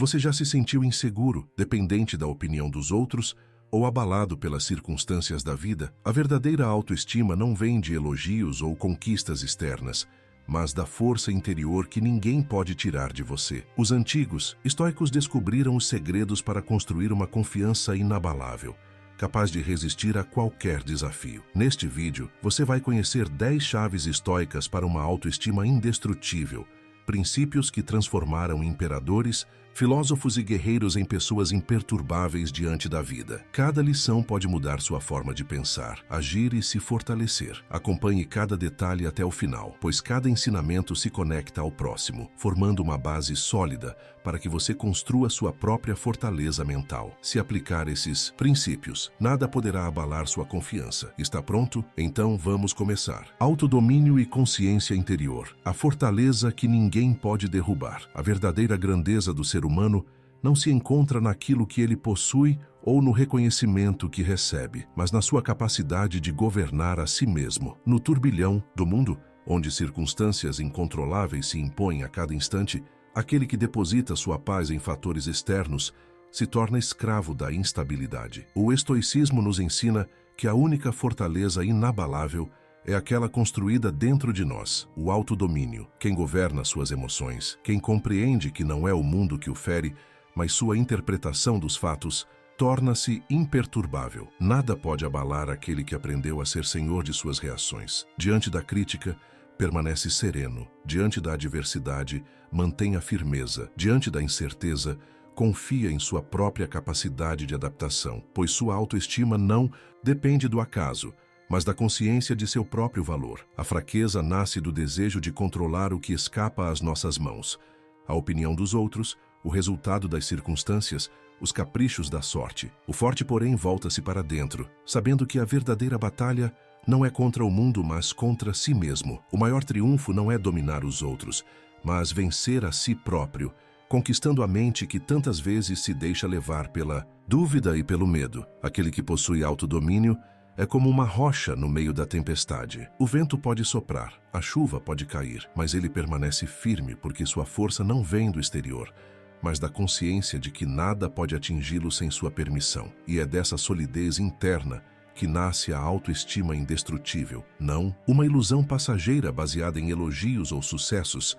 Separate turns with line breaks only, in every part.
Você já se sentiu inseguro, dependente da opinião dos outros ou abalado pelas circunstâncias da vida? A verdadeira autoestima não vem de elogios ou conquistas externas, mas da força interior que ninguém pode tirar de você. Os antigos estoicos descobriram os segredos para construir uma confiança inabalável, capaz de resistir a qualquer desafio. Neste vídeo, você vai conhecer 10 chaves estoicas para uma autoestima indestrutível, princípios que transformaram imperadores, filósofos e guerreiros em pessoas imperturbáveis diante da vida. Cada lição pode mudar sua forma de pensar, agir e se fortalecer. Acompanhe cada detalhe até o final, pois cada ensinamento se conecta ao próximo, formando uma base sólida para que você construa sua própria fortaleza mental. Se aplicar esses princípios, nada poderá abalar sua confiança. Está pronto? Então vamos começar. Autodomínio e consciência interior. A fortaleza que ninguém pode derrubar. A verdadeira grandeza do ser humano não se encontra naquilo que ele possui ou no reconhecimento que recebe, mas na sua capacidade de governar a si mesmo. No turbilhão do mundo, onde circunstâncias incontroláveis se impõem a cada instante, aquele que deposita sua paz em fatores externos se torna escravo da instabilidade. O estoicismo nos ensina que a única fortaleza inabalável é aquela construída dentro de nós, o autodomínio. Quem governa suas emoções, quem compreende que não é o mundo que o fere, mas sua interpretação dos fatos, torna-se imperturbável. Nada pode abalar aquele que aprendeu a ser senhor de suas reações. Diante da crítica, permanece sereno. Diante da adversidade, mantém a firmeza. Diante da incerteza, confia em sua própria capacidade de adaptação, pois sua autoestima não depende do acaso, mas da consciência de seu próprio valor. A fraqueza nasce do desejo de controlar o que escapa às nossas mãos. A opinião dos outros, o resultado das circunstâncias, os caprichos da sorte. O forte, porém, volta-se para dentro, sabendo que a verdadeira batalha não é contra o mundo, mas contra si mesmo. O maior triunfo não é dominar os outros, mas vencer a si próprio, conquistando a mente que tantas vezes se deixa levar pela dúvida e pelo medo. Aquele que possui autodomínio é como uma rocha no meio da tempestade. O vento pode soprar, a chuva pode cair, mas ele permanece firme porque sua força não vem do exterior, mas da consciência de que nada pode atingi-lo sem sua permissão. E é dessa solidez interna que nasce a autoestima indestrutível. Não uma ilusão passageira baseada em elogios ou sucessos,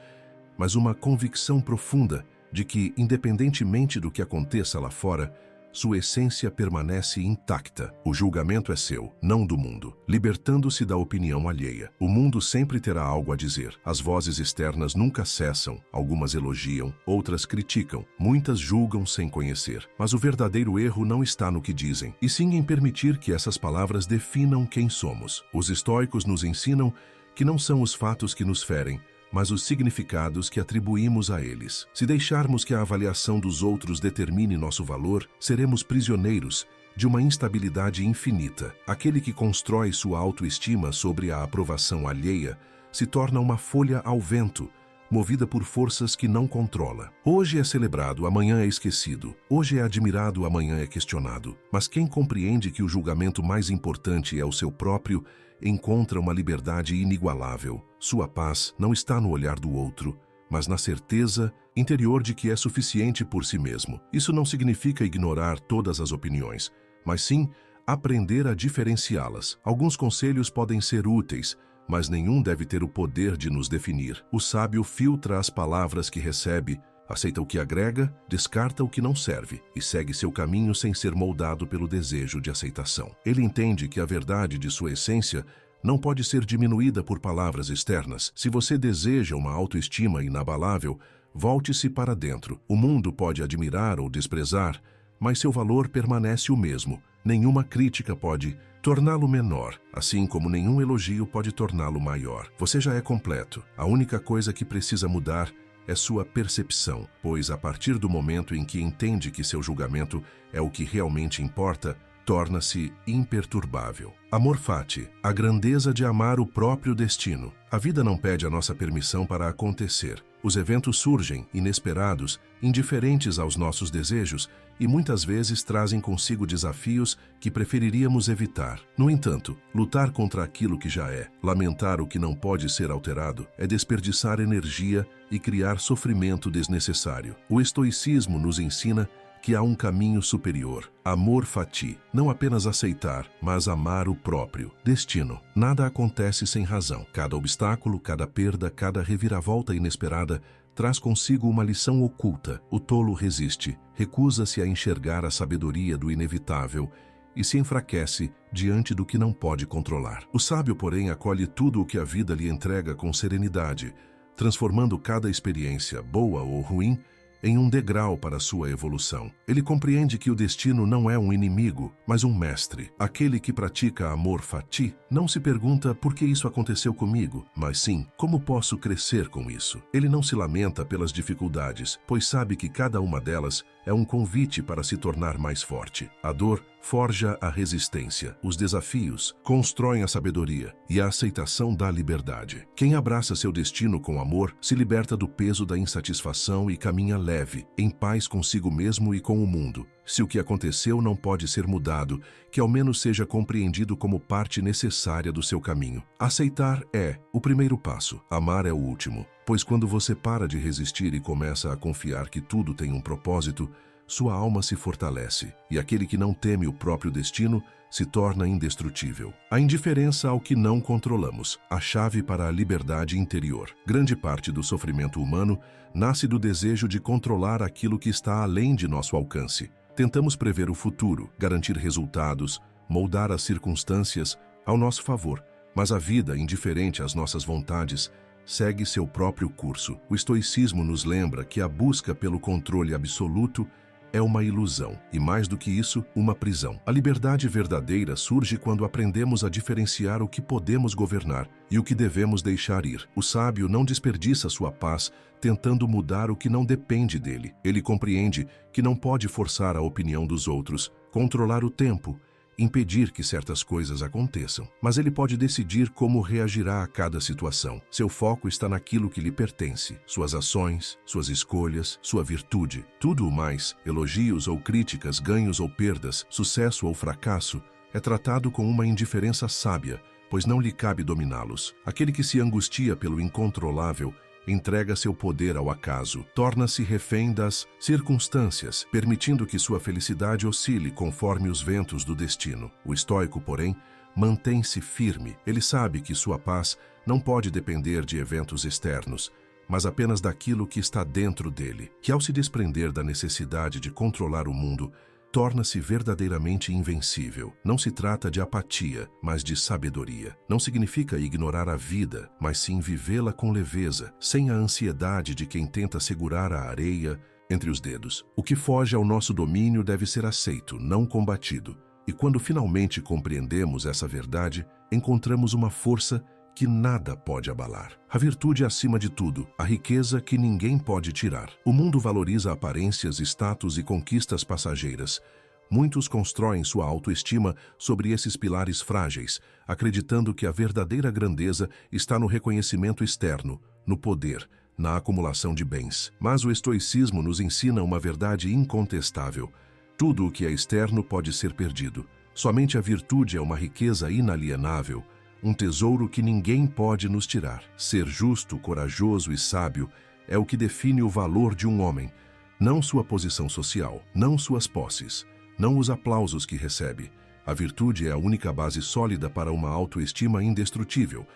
mas uma convicção profunda de que, independentemente do que aconteça lá fora, sua essência permanece intacta. O julgamento é seu, não do mundo. Libertando-se da opinião alheia. O mundo sempre terá algo a dizer. As vozes externas nunca cessam. Algumas elogiam, outras criticam. Muitas julgam sem conhecer. Mas o verdadeiro erro não está no que dizem, e sim em permitir que essas palavras definam quem somos. Os estoicos nos ensinam que não são os fatos que nos ferem, mas os significados que atribuímos a eles. Se deixarmos que a avaliação dos outros determine nosso valor, seremos prisioneiros de uma instabilidade infinita. Aquele que constrói sua autoestima sobre a aprovação alheia se torna uma folha ao vento, movida por forças que não controla. Hoje é celebrado, amanhã é esquecido. Hoje é admirado, amanhã é questionado. Mas quem compreende que o julgamento mais importante é o seu próprio, encontra uma liberdade inigualável. Sua paz não está no olhar do outro, mas na certeza interior de que é suficiente por si mesmo. Isso não significa ignorar todas as opiniões, mas sim aprender a diferenciá-las. Alguns conselhos podem ser úteis, mas nenhum deve ter o poder de nos definir. O sábio filtra as palavras que recebe, aceita o que agrega, descarta o que não serve e segue seu caminho sem ser moldado pelo desejo de aceitação. Ele entende que a verdade de sua essência não pode ser diminuída por palavras externas. Se você deseja uma autoestima inabalável, volte-se para dentro. O mundo pode admirar ou desprezar, mas seu valor permanece o mesmo. Nenhuma crítica pode torná-lo menor, assim como nenhum elogio pode torná-lo maior. Você já é completo. A única coisa que precisa mudar é sua percepção, pois a partir do momento em que entende que seu julgamento é o que realmente importa, torna-se imperturbável. Amor fati, a grandeza de amar o próprio destino. A vida não pede a nossa permissão para acontecer. Os eventos surgem, inesperados, indiferentes aos nossos desejos e muitas vezes trazem consigo desafios que preferiríamos evitar. No entanto, lutar contra aquilo que já é, lamentar o que não pode ser alterado, é desperdiçar energia e criar sofrimento desnecessário. O estoicismo nos ensina que há um caminho superior, amor fati, não apenas aceitar, mas amar o próprio destino. Nada acontece sem razão. Cada obstáculo, cada perda, cada reviravolta inesperada traz consigo uma lição oculta. O tolo resiste, recusa-se a enxergar a sabedoria do inevitável e se enfraquece diante do que não pode controlar. O sábio, porém, acolhe tudo o que a vida lhe entrega com serenidade, transformando cada experiência, boa ou ruim, em um degrau para sua evolução. Ele compreende que o destino não é um inimigo, mas um mestre. Aquele que pratica amor fati não se pergunta por que isso aconteceu comigo, mas sim, como posso crescer com isso? Ele não se lamenta pelas dificuldades, pois sabe que cada uma delas é um convite para se tornar mais forte. A dor forja a resistência, os desafios constroem a sabedoria e a aceitação dá liberdade. Quem abraça seu destino com amor se liberta do peso da insatisfação e caminha leve, em paz consigo mesmo e com o mundo. Se o que aconteceu não pode ser mudado, que ao menos seja compreendido como parte necessária do seu caminho. Aceitar é o primeiro passo, amar é o último. Pois quando você para de resistir e começa a confiar que tudo tem um propósito, sua alma se fortalece, e aquele que não teme o próprio destino se torna indestrutível. A indiferença ao que não controlamos, a chave para a liberdade interior. Grande parte do sofrimento humano nasce do desejo de controlar aquilo que está além de nosso alcance. Tentamos prever o futuro, garantir resultados, moldar as circunstâncias ao nosso favor, mas a vida, indiferente às nossas vontades, segue seu próprio curso. O estoicismo nos lembra que a busca pelo controle absoluto é uma ilusão, e mais do que isso, uma prisão. A liberdade verdadeira surge quando aprendemos a diferenciar o que podemos governar e o que devemos deixar ir. O sábio não desperdiça sua paz tentando mudar o que não depende dele. Ele compreende que não pode forçar a opinião dos outros, controlar o tempo, impedir que certas coisas aconteçam, mas ele pode decidir como reagirá a cada situação. Seu foco está naquilo que lhe pertence, suas ações, suas escolhas, sua virtude. Tudo o mais, elogios ou críticas, ganhos ou perdas, sucesso ou fracasso, é tratado com uma indiferença sábia, pois não lhe cabe dominá-los. Aquele que se angustia pelo incontrolável entrega seu poder ao acaso, torna-se refém das circunstâncias, permitindo que sua felicidade oscile conforme os ventos do destino. O estoico, porém, mantém-se firme. Ele sabe que sua paz não pode depender de eventos externos, mas apenas daquilo que está dentro dele, que ao se desprender da necessidade de controlar o mundo, torna-se verdadeiramente invencível. Não se trata de apatia, mas de sabedoria. Não significa ignorar a vida, mas sim vivê-la com leveza, sem a ansiedade de quem tenta segurar a areia entre os dedos. O que foge ao nosso domínio deve ser aceito, não combatido. E quando finalmente compreendemos essa verdade, encontramos uma força que nada pode abalar. A virtude acima de tudo, a riqueza que ninguém pode tirar. O mundo valoriza aparências, status e conquistas passageiras. Muitos constroem sua autoestima sobre esses pilares frágeis, acreditando que a verdadeira grandeza está no reconhecimento externo, no poder, na acumulação de bens. Mas o estoicismo nos ensina uma verdade incontestável. Tudo o que é externo pode ser perdido. Somente a virtude é uma riqueza inalienável, um tesouro que ninguém pode nos tirar. Ser justo, corajoso e sábio é o que define o valor de um homem, não sua posição social, não suas posses, não os aplausos que recebe. A virtude é a única base sólida para uma autoestima indestrutível,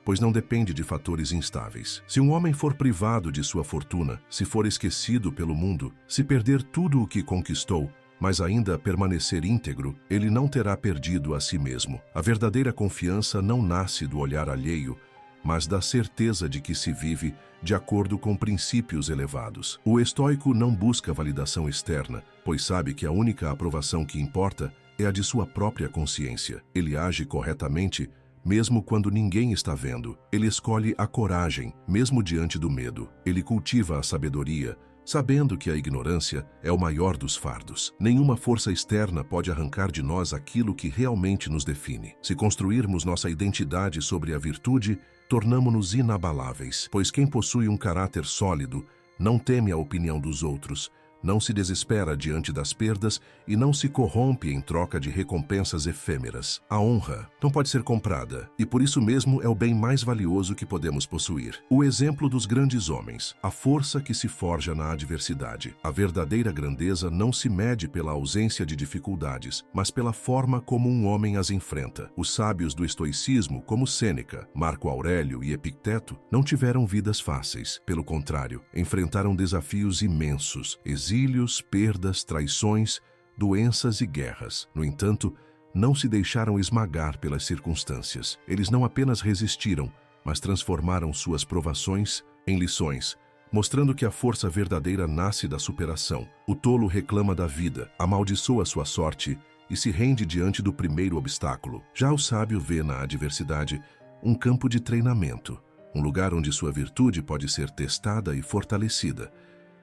pois não depende de fatores instáveis. Se um homem for privado de sua fortuna, se for esquecido pelo mundo, se perder tudo o que conquistou, mas ainda permanecer íntegro, ele não terá perdido a si mesmo. A verdadeira confiança não nasce do olhar alheio, mas da certeza de que se vive de acordo com princípios elevados. O estoico não busca validação externa, pois sabe que a única aprovação que importa é a de sua própria consciência. Ele age corretamente, mesmo quando ninguém está vendo. Ele escolhe a coragem, mesmo diante do medo. Ele cultiva a sabedoria, sabendo que a ignorância é o maior dos fardos. Nenhuma força externa pode arrancar de nós aquilo que realmente nos define. Se construirmos nossa identidade sobre a virtude, tornamo-nos inabaláveis, pois quem possui um caráter sólido Não teme a opinião dos outros, não se desespera diante das perdas e não se corrompe em troca de recompensas efêmeras. A honra não pode ser comprada e por isso mesmo é o bem mais valioso que podemos possuir. O exemplo dos grandes homens, a força que se forja na adversidade. A verdadeira grandeza não se mede pela ausência de dificuldades, mas pela forma como um homem as enfrenta. Os sábios do estoicismo, como Sêneca, Marco Aurélio e Epicteto, não tiveram vidas fáceis. Pelo contrário, enfrentaram desafios imensos, exílios, perdas, traições, doenças e guerras. No entanto, não se deixaram esmagar pelas circunstâncias. Eles não apenas resistiram, mas transformaram suas provações em lições, mostrando que a força verdadeira nasce da superação. O tolo reclama da vida, amaldiçoa sua sorte e se rende diante do primeiro obstáculo. Já o sábio vê na adversidade um campo de treinamento, um lugar onde sua virtude pode ser testada e fortalecida.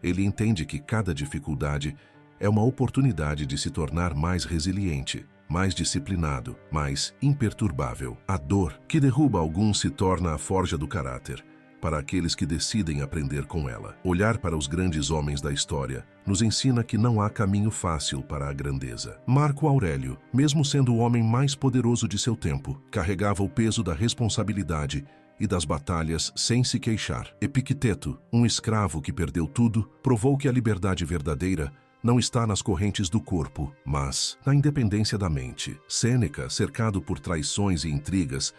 Ele entende que cada dificuldade é uma oportunidade de se tornar mais resiliente, mais disciplinado, mais imperturbável. A dor que derruba alguns se torna a forja do caráter, para aqueles que decidem aprender com ela. Olhar para os grandes homens da história nos ensina que não há caminho fácil para a grandeza. Marco Aurélio, mesmo sendo o homem mais poderoso de seu tempo, carregava o peso da responsabilidade e das batalhas sem se queixar. Epicteto, um escravo que perdeu tudo, provou que a liberdade verdadeira não está nas correntes do corpo, mas na independência da mente. Sêneca, cercado por traições e intrigas,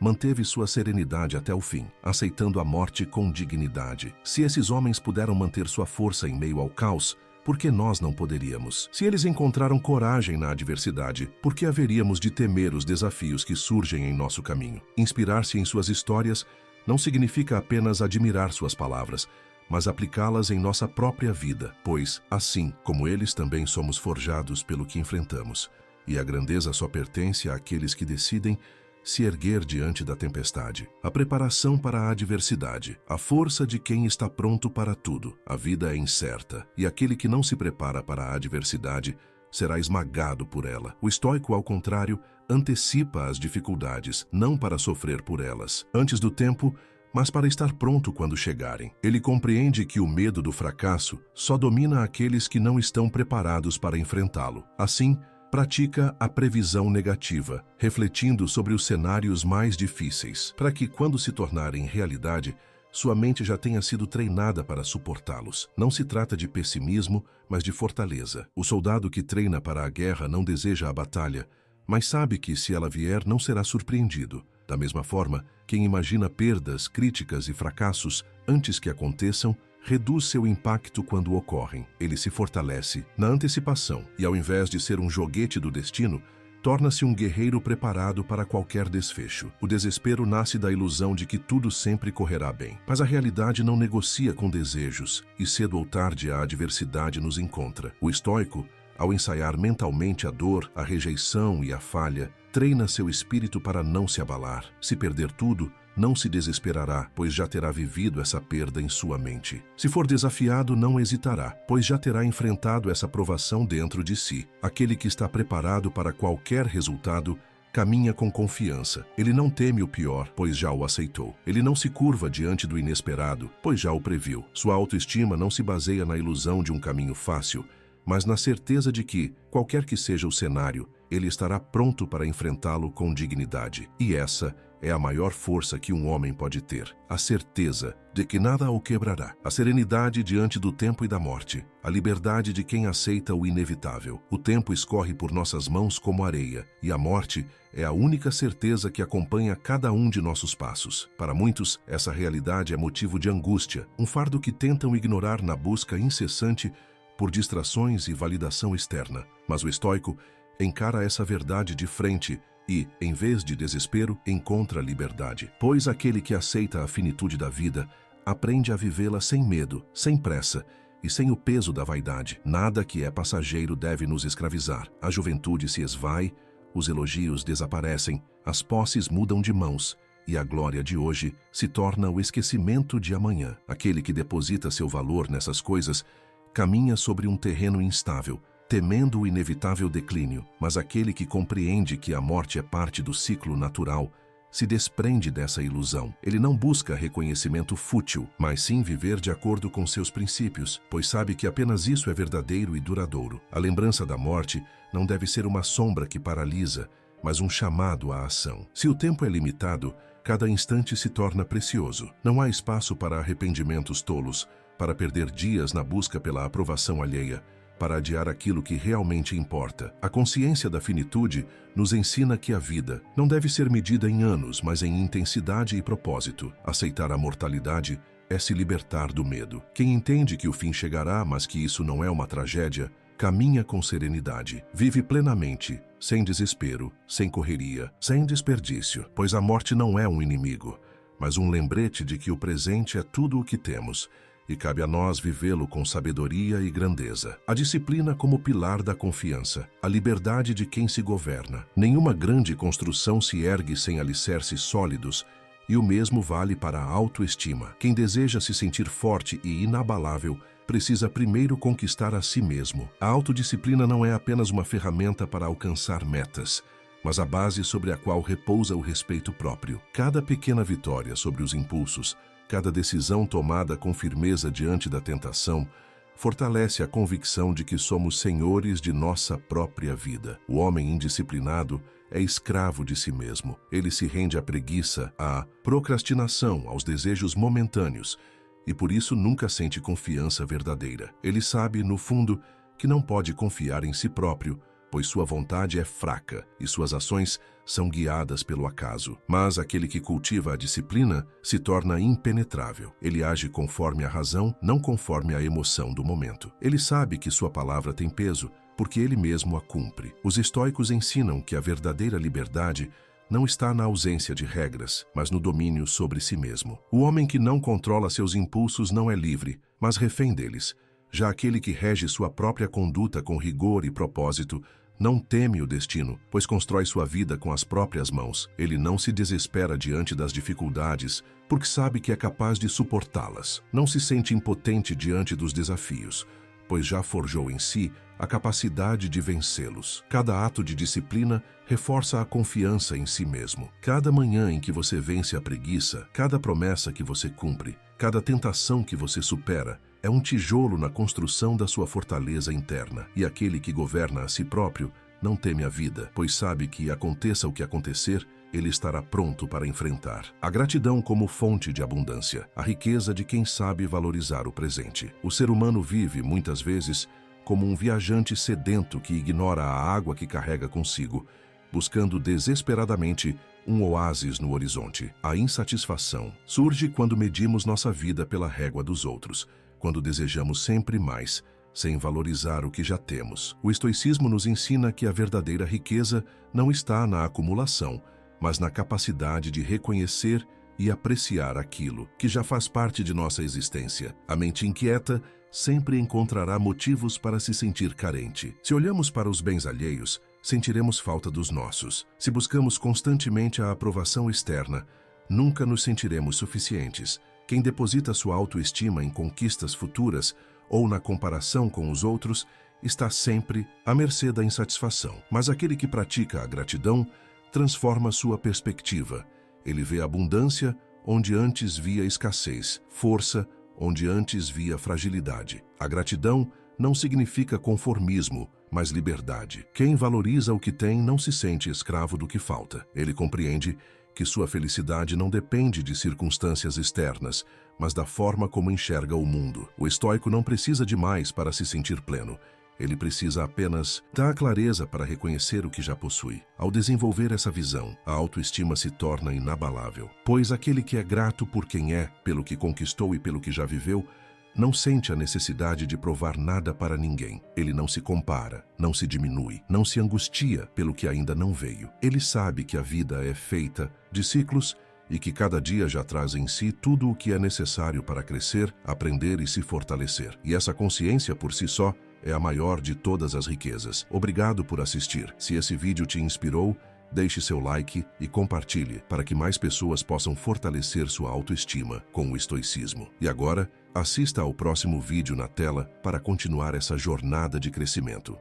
manteve sua serenidade até o fim, aceitando a morte com dignidade. Se esses homens puderam manter sua força em meio ao caos, por que nós não poderíamos? Se eles encontraram coragem na adversidade, por que haveríamos de temer os desafios que surgem em nosso caminho? Inspirar-se em suas histórias não significa apenas admirar suas palavras, mas aplicá-las em nossa própria vida, pois, assim como eles, também somos forjados pelo que enfrentamos, e a grandeza só pertence àqueles que decidem se erguer diante da tempestade. A preparação para a adversidade, a força de quem está pronto para tudo. A vida é incerta, e aquele que não se prepara para a adversidade será esmagado por ela. O estoico, ao contrário, antecipa as dificuldades, não para sofrer por elas, antes do tempo, mas para estar pronto quando chegarem. Ele compreende que o medo do fracasso só domina aqueles que não estão preparados para enfrentá-lo. Assim, pratica a previsão negativa, refletindo sobre os cenários mais difíceis, para que, quando se tornarem realidade, sua mente já tenha sido treinada para suportá-los. Não se trata de pessimismo, mas de fortaleza. O soldado que treina para a guerra não deseja a batalha, mas sabe que, se ela vier, não será surpreendido. Da mesma forma, quem imagina perdas, críticas e fracassos antes que aconteçam, reduz seu impacto quando ocorrem. Ele se fortalece na antecipação e, ao invés de ser um joguete do destino, torna-se um guerreiro preparado para qualquer desfecho. O desespero nasce da ilusão de que tudo sempre correrá bem. Mas a realidade não negocia com desejos, e cedo ou tarde a adversidade nos encontra. O estoico, ao ensaiar mentalmente a dor, a rejeição e a falha, treina seu espírito para não se abalar. Se perder tudo, não se desesperará, pois já terá vivido essa perda em sua mente. Se for desafiado, não hesitará, pois já terá enfrentado essa provação dentro de si. Aquele que está preparado para qualquer resultado caminha com confiança. Ele não teme o pior, pois já o aceitou. Ele não se curva diante do inesperado, pois já o previu. Sua autoestima não se baseia na ilusão de um caminho fácil, mas na certeza de que, qualquer que seja o cenário, ele estará pronto para enfrentá-lo com dignidade. E essa é a maior força que um homem pode ter, a certeza de que nada o quebrará, a serenidade diante do tempo e da morte, a liberdade de quem aceita o inevitável. O tempo escorre por nossas mãos como areia, e a morte é a única certeza que acompanha cada um de nossos passos. Para muitos, essa realidade é motivo de angústia, um fardo que tentam ignorar na busca incessante por distrações e validação externa. Mas o estoico encara essa verdade de frente e, em vez de desespero, encontra liberdade. Pois aquele que aceita a finitude da vida aprende a vivê-la sem medo, sem pressa e sem o peso da vaidade. Nada que é passageiro deve nos escravizar. A juventude se esvai, os elogios desaparecem, as posses mudam de mãos e a glória de hoje se torna o esquecimento de amanhã. Aquele que deposita seu valor nessas coisas caminha sobre um terreno instável, temendo o inevitável declínio, mas aquele que compreende que a morte é parte do ciclo natural se desprende dessa ilusão. Ele não busca reconhecimento fútil, mas sim viver de acordo com seus princípios, pois sabe que apenas isso é verdadeiro e duradouro. A lembrança da morte não deve ser uma sombra que paralisa, mas um chamado à ação. Se o tempo é limitado, cada instante se torna precioso. Não há espaço para arrependimentos tolos, para perder dias na busca pela aprovação alheia, para adiar aquilo que realmente importa. A consciência da finitude nos ensina que a vida não deve ser medida em anos, mas em intensidade e propósito. Aceitar a mortalidade é se libertar do medo. Quem entende que o fim chegará, mas que isso não é uma tragédia, caminha com serenidade. Vive plenamente, sem desespero, sem correria, sem desperdício, pois a morte não é um inimigo, mas um lembrete de que o presente é tudo o que temos, e cabe a nós vivê-lo com sabedoria e grandeza. A disciplina como pilar da confiança, a liberdade de quem se governa. Nenhuma grande construção se ergue sem alicerces sólidos, e o mesmo vale para a autoestima. Quem deseja se sentir forte e inabalável precisa primeiro conquistar a si mesmo. A autodisciplina não é apenas uma ferramenta para alcançar metas, mas a base sobre a qual repousa o respeito próprio. Cada pequena vitória sobre os impulsos, cada decisão tomada com firmeza diante da tentação, fortalece a convicção de que somos senhores de nossa própria vida. O homem indisciplinado é escravo de si mesmo. Ele se rende à preguiça, à procrastinação, aos desejos momentâneos, e por isso nunca sente confiança verdadeira. Ele sabe, no fundo, que não pode confiar em si próprio, pois sua vontade é fraca e suas ações são guiadas pelo acaso. Mas aquele que cultiva a disciplina se torna impenetrável. Ele age conforme a razão, não conforme a emoção do momento. Ele sabe que sua palavra tem peso, porque ele mesmo a cumpre. Os estoicos ensinam que a verdadeira liberdade não está na ausência de regras, mas no domínio sobre si mesmo. O homem que não controla seus impulsos não é livre, mas refém deles. Já aquele que rege sua própria conduta com rigor e propósito não teme o destino, pois constrói sua vida com as próprias mãos. Ele não se desespera diante das dificuldades, porque sabe que é capaz de suportá-las. Não se sente impotente diante dos desafios, pois já forjou em si a capacidade de vencê-los. Cada ato de disciplina reforça a confiança em si mesmo. Cada manhã em que você vence a preguiça, cada promessa que você cumpre, cada tentação que você supera, é um tijolo na construção da sua fortaleza interna. E aquele que governa a si próprio não teme a vida, pois sabe que, aconteça o que acontecer, ele estará pronto para enfrentar. A gratidão como fonte de abundância, a riqueza de quem sabe valorizar o presente. O ser humano vive, muitas vezes, como um viajante sedento que ignora a água que carrega consigo, buscando desesperadamente um oásis no horizonte. A insatisfação surge quando medimos nossa vida pela régua dos outros, quando desejamos sempre mais, sem valorizar o que já temos. O estoicismo nos ensina que a verdadeira riqueza não está na acumulação, mas na capacidade de reconhecer e apreciar aquilo que já faz parte de nossa existência. A mente inquieta sempre encontrará motivos para se sentir carente. Se olhamos para os bens alheios, sentiremos falta dos nossos. Se buscamos constantemente a aprovação externa, nunca nos sentiremos suficientes. Quem deposita sua autoestima em conquistas futuras ou na comparação com os outros está sempre à mercê da insatisfação. Mas aquele que pratica a gratidão transforma sua perspectiva. Ele vê abundância onde antes via escassez, força onde antes via fragilidade. A gratidão não significa conformismo, mas liberdade. Quem valoriza o que tem não se sente escravo do que falta. Ele compreende que sua felicidade não depende de circunstâncias externas, mas da forma como enxerga o mundo. O estoico não precisa de mais para se sentir pleno. Ele precisa apenas da clareza para reconhecer o que já possui. Ao desenvolver essa visão, a autoestima se torna inabalável, pois aquele que é grato por quem é, pelo que conquistou e pelo que já viveu, não sente a necessidade de provar nada para ninguém. Ele não se compara, não se diminui, não se angustia pelo que ainda não veio. Ele sabe que a vida é feita de ciclos e que cada dia já traz em si tudo o que é necessário para crescer, aprender e se fortalecer. E essa consciência por si só é a maior de todas as riquezas. Obrigado por assistir. Se esse vídeo te inspirou, deixe seu like e compartilhe para que mais pessoas possam fortalecer sua autoestima com o estoicismo. E agora, assista ao próximo vídeo na tela para continuar essa jornada de crescimento.